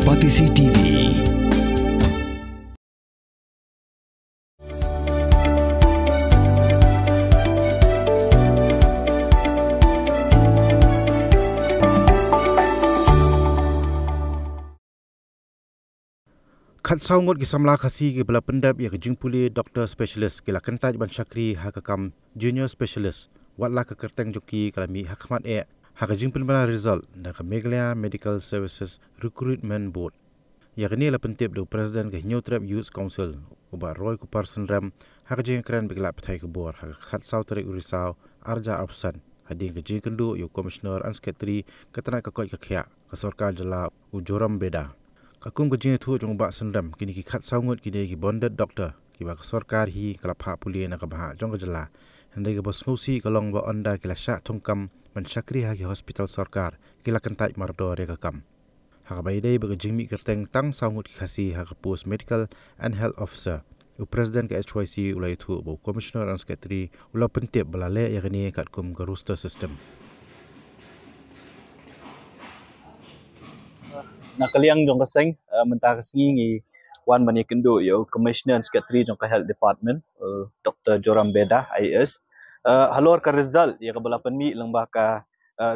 Kompetisi TV. Khat saungot ki samla khasi ki bala pendap ya kejing puli doktor specialist kila kentaj ban syakri hakakam junior specialist watla ke kerteng joki kalami hakmat hakajing penbala result da ka Meghalaya Medical Services Recruitment Board ya kini la pentip do president ke New Trap Youth Council uba Roy ku person ram hakajing keren begla petai ke bor khat sau tarik urisau arja absan hading kejing kendu yo commissioner and secretary ketana ka koi ka khya ka sarkar jala ujoram beda Kakum kejing tu jong bak sendam kini ki khat saungut kini ki bonded doctor ki bak sarkar hi kala pha puli na ka bah jong ka jala handai ka bos ngusi kalong ba onda kila syak thongkam man syakri ha ki hospital sarkar kila kentai mardo re ka kam ha bai dei ba kejing mi kerteng tang saungut ki khasi ha ka post medical and health officer u president ka HYC ulai thu bo commissioner and secretary ula pentip balale ya kini kat kum ka roster system Nakaliang jong kaseng mentah kesengi ngi wan mani kendo yo commissioner and secretary jong ka health department Dr. Joram Beda IAS halor ka result ya ka balapan mi lang ba ka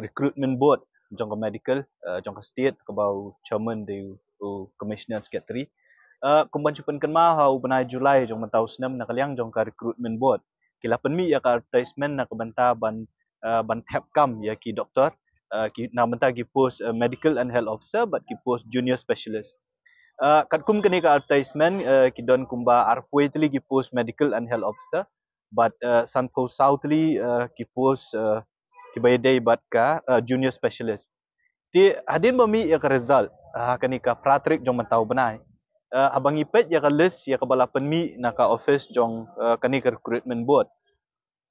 recruitment board jong ka medical jong ka state ka bau chairman de commissioner and secretary kumban chupan kan ma hau benai Julai jong mentau senam nakaliang jong ka recruitment board kilapan mi ya ka advertisement nak banta ban tap kam ya ki doktor ki namanta ki post medical and health officer but ki post junior specialist kat kum kani ka advertisement ki don kumba arpoetli ki post medical and health officer but san post southly ki post ki bayday but ka junior specialist ti hadin bami ya ka result kani ka pratrik jong mantau benai abang ipet ya ka list ya ka balapan mi na ka office jong kani ka recruitment board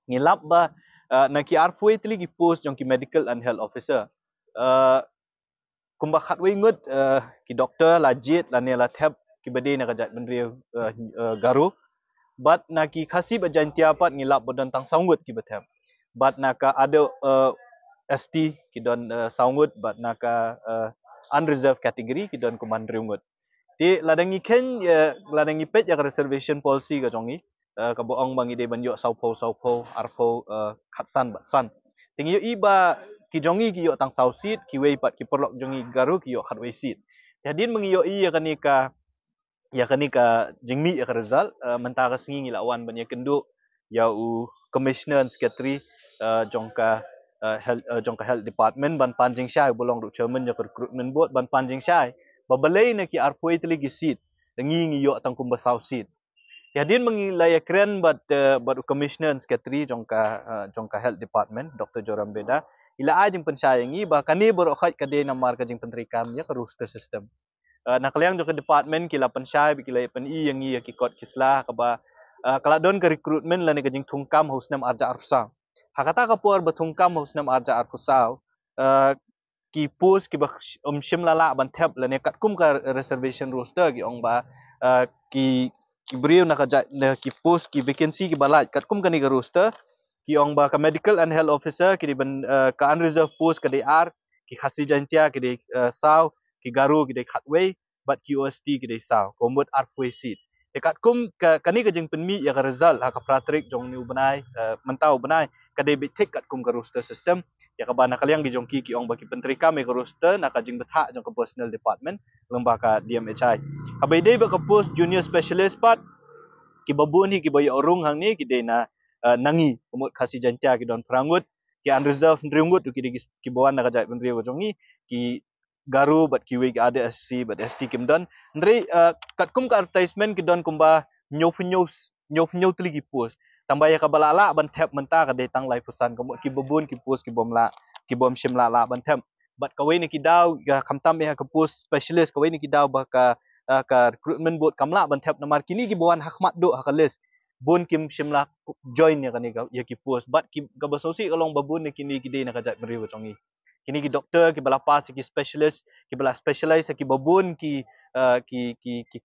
ngilap ba na ki arpoetli ki post jong ki medical and health officer kumba khat wingut ki doktor lajit la ne la thep ki bade na kajat benri garu but na ki khasi bajan tiapat ngilap bodan tang saungut ki bethem but na ka ada ST ki don saungut but na ka unreserved category ki don kumandri ungut ti ladangi ken ladangi pet ya reservation policy ka jongi ka boong bangi de banyo saupo arpo khatsan batsan tingi iba ki jongi ki yo tang sausit ki wei pat ki perlok jongi garu ki yo khatwei sit jadin mengiyo i ya kanika jingmi ya result mentara sengi lawan banyak kenduk ya commissioner and secretary jongka health department ban panjing syai bolong du chairman ya recruitment board ban panjing syai babalai na ki arpoi tli ki sit ngi yo tang kumba sausit Yadin mengilai keren but commissioner and secretary jongka health department Dr. Joram Beda ila ajing pensyayangi bahkan ni berokhat kade namar kajing pentrikam ya ke roster system nakaliang jongka department kila pensyai kila pen i yang i kikot kislah kaba kala don ke recruitment lani kajing tungkam husnam arja arsa hakata kapur betungkam husnam arja arkusa ki post ki shim lala ban thep lani katkum ka reservation roster ki ong ba ki beriu nak ki post ki vacancy ki balaj kat kum kani ka roster ki ong ba ka medical and health officer ki ban ka unreserved post ka DR ki khasi jantia ki de saw ki garu ki de khatway but ki OST ki de saw komut arpwe seat dekat kum kani ka jing penmi ya ka result ha ka pratrik jong ni benai mentau benai ka de bitik kat kum ka roster system ya ka bana kaliang ki jong ki ong ba ki pentrika me ka roster nak ka jing betha jong ka personal department lembah ka DMHI abai dei ba ka post junior specialist pat ki babun hi ki bayi orung hang ni ki de na nangi komut khasi jantia ki don perangut ki unreserved ndriungut ki bawan na ka jai pendriu jong ni ki garu but ki we ada SC but ST kim don ndri kat kum ka advertisement ki don kumba nyau tli ki post tambah ya ka balala ban thep menta ka de tang lai pusan komut ki babun ki post ki bom shimla la ban thep but ka we ni ki daw khamtam ya ka post specialist ka we ni ki daw ba ka recruitment board kamla ban thep namar kini ki bawan hakmat do hakalis bun kim shimla join ya kani ya ki post but ki ka basosi kalong babun ni kini ki de na ka jat meriu chongi kini ki doktor ki balapa ki specialist ki bala specialize ki babun ki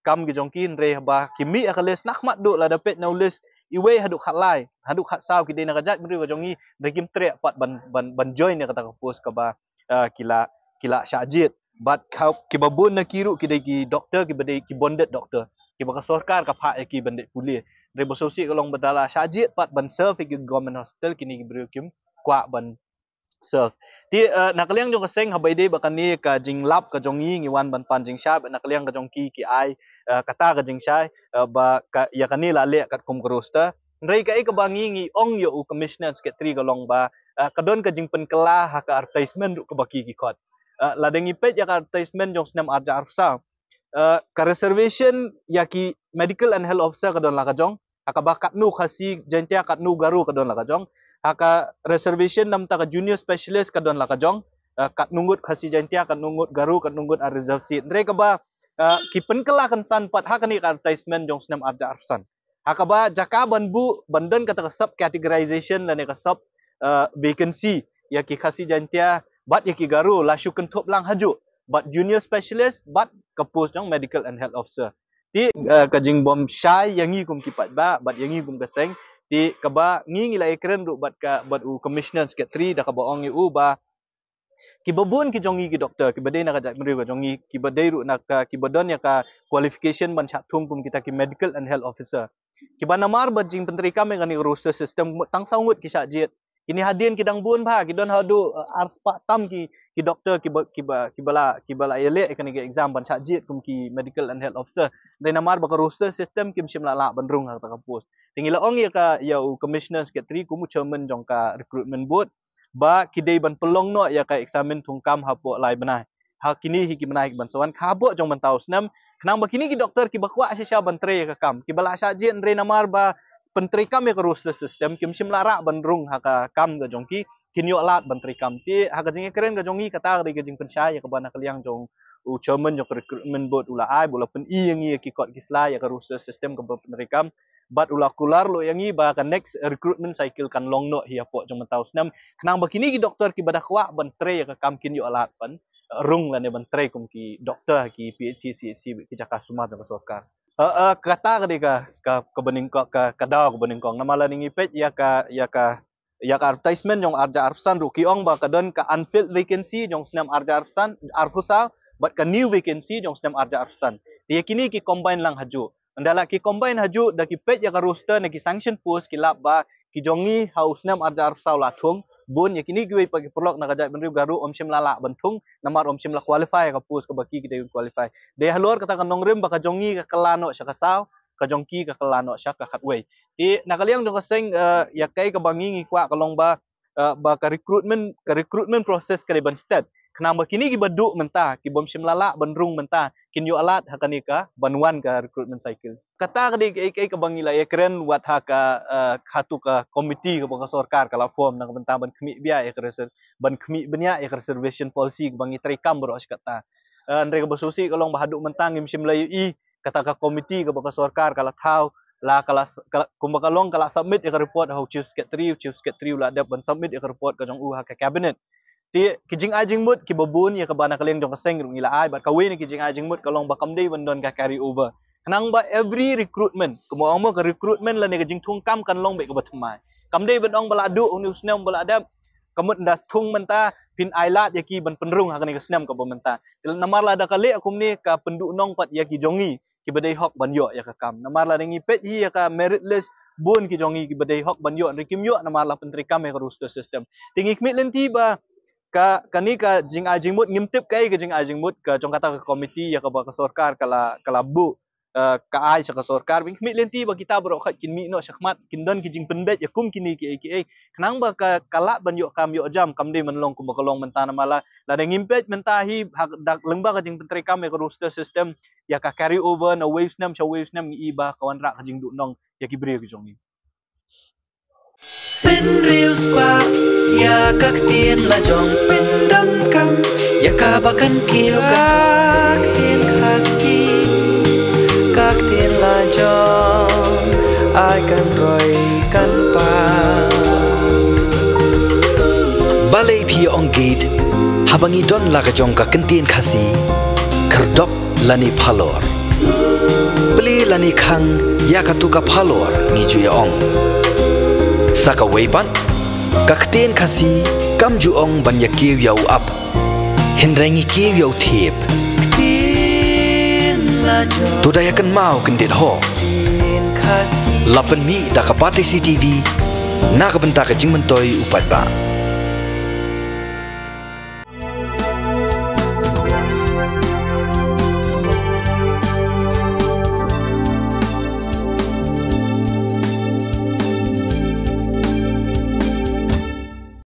kam ki jongki re ba ki mi akalis nakmat do la dapet nulis iwe haduk khat saw ki de na ka jat meriu chongi rekim tre pat ban join ya kata ka post ka ba kila syajit but ki babun na kiru ki dai doktor ki badai ki bonded doktor ki baka sarkar ka pha ki bandet pulih re bososi kalong badala sajit pat ban serve ki government hospital kini ki brio kim kwa ban serve ti nakaliang jong kaseng habai dei bakani ka jing lap ka jongi ngiwan ban pan jing sha nakaliang ka jong ki ai kata ka jing sha ba ka ya kani la le kat kum roster rei ka ka bangi ngi ong yo commissioner secretary kalong ba kadon ka jing pen kala ha ka advertisement ka baki ki kot la dengi pet ya ka advertisement jong snam arja arsa ka reservation ya ki medical and health officer kadon la ka jong akaba katnu khasi jentia katnu garu kadon la ka jong haka reservation nam ta ka junior specialist kadon la ka jong kat nungut khasi jentia kat nungut garu kat nungut a reserve seat re ka ba ki pen kala kan san pat ha kani ka advertisement jong snam arja arsan haka ba jaka banbu bandan kata sub categorization la ne ka sub vacancy ya ki khasi jentia bat ya ki garu la syukun thop lang haju but junior specialist but ka post jong medical and health officer ti ka jing bom syai yangi kum kipat ba bat yangi kum kaseng ti ka ba ngi la ekren ru bat u commissioner secretary da ka ba ong u ba ki babun ki jongi ki doktor ki badai nak ajak meri ka jongi ki badai ru nak ki badon ya ka qualification ban chat thung kum kita ki medical and health officer ki ba namar ba jing penteri kami kan ni roster system tang sangut ki sajit kini hadin kidang bun ba kidon hadu ars pak tam ki doktor ki bala ele kan ni exam ban sajit kum ki medical and health officer dai namar ba ka roster system kim simla la bandrung ha ta kampus tingila ong ya ka ya commissioner secretary kum chairman jong ka recruitment board ba kidai ban pelong no ya ka examen thungkam hapo lai banai ha kini hi ki banai ban sawan khabo jong ban taw snam khnang ba kini ki doktor ki bakwa sha ban tre ka kam ki bala sajit re namar ba penteri kam ya roster system kim sim lara bandrung haka kam ga jongki kinyo alat bantri kam ti haka jing keren ga jongi kata ga jing pensya ya ka bana kaliang jong u chairman jong recruitment board ula ai bola pen i yangi ki kot kisla ya ka roster system ka penteri kam bat ula kular lo yangi ba ka next recruitment cycle kan long no hi apo jong mentau snam knang ba kini ki doktor ki badakwa bantre ya ka kam kinyo alat pan rung la ne bantre kum ki doktor ki PhD CSC ki Jakasuma jong sarkar kata ka bening ka daw ka bening kong namala ningi pet ya ka advertisement jong arja arsan ru ki ong ba kadon ka unfilled vacancy jong snam arja arsan arhusa but ka new vacancy jong snam arja arsan ti kini ki combine lang haju andala ki combine haju da ki pet ya ka roster na ki sanction post ki lab ba ki jongi haus snam arja arsa la thung bun ya kini giwe pagi perlok na kajat benri garu om sim lala bentung namar om sim la qualify ka pus ka baki kita qualify de haluar kata kan nongrim baka jongi ka kelano sya kasau ka jongki ka kelano sya ka khatwei ti nakaliang jong kaseng ya kai ka bangi ngi kwa kalong ba ka recruitment process ka ban step kenang ba kini gi badu menta ki bom sim lala benrung menta kin yo alat hakani ka banwan ka recruitment cycle kata ka ka bangi la ekren wat haka khatu ka committee ka bang sarkar kala form nang bentang ban khmi bia ek reser ban khmi benya ek reservation policy bangi trikam bro kata andre ka bosusi kalong bahadu mentang im sim lai i kata ka committee ka bang sarkar kala thau la kala kumbakalong kala submit ek report how chief secretary la dep ban submit ek report ka jong u ha ka cabinet ti kijing ajing mut ki babun ya ka bana kaleng jong kaseng ngila ai bat kawe ni kijing ajing mut kalong bakam dei bandon ka carry over kanang ba every recruitment kumo ka recruitment la ne kijing thung kam kan long be ka bathmai kam dei bandong bala du unu snem bala adap kamut nda thung menta pin ailat ya ki ban penrung ha ka ni snem ka bomenta namar la da kale akum ni ka pendu nong pat ya ki jongi ki badai hok banyo ya ka kam namar la ngi pet hi ya ka merit list bun ki jongi ki badai hok banyo ri kim yo namar la pentri kam ya ka roster system tingi kmit lenti ba kani ka jing ajing mut ngimtip kai ka jing ajing mut ka jong kata ka committee ya ka ba ka sarkar kala bu ka ai sa ka sarkar bing kmit lenti ba kita bro khat kin mi no syakmat kin don ki jing penbet ya kum kini ki kenang ba ka kala ban yo kam yo jam kam de menlong kum ba kalong mentana mala la de ngimpet mentahi dak lengba ka jing pentri kam ya ka roster system ya ka carry over na waves nam ngi iba kawan rak ka jing du nong ya ki bri ki jongi Pin Reels Squad ya các tiên là dòng pin đâm cam ya cả ba căn kiêu các tiên khasi các tiên là dòng ai cần rồi cần pa balai phi on gate habangi don la dòng ka kan tiên khasi kardop lani phalor beli lani khang ya ka tu ka phalor ni ju ya ong Saka weipan, kakten kasi kam juong banyak kiw yau up. Henrengi ki yo thiep tu daya kan mau kendit ho lapan mi da kapati CTV na ka benta ka jing mentoi upat ba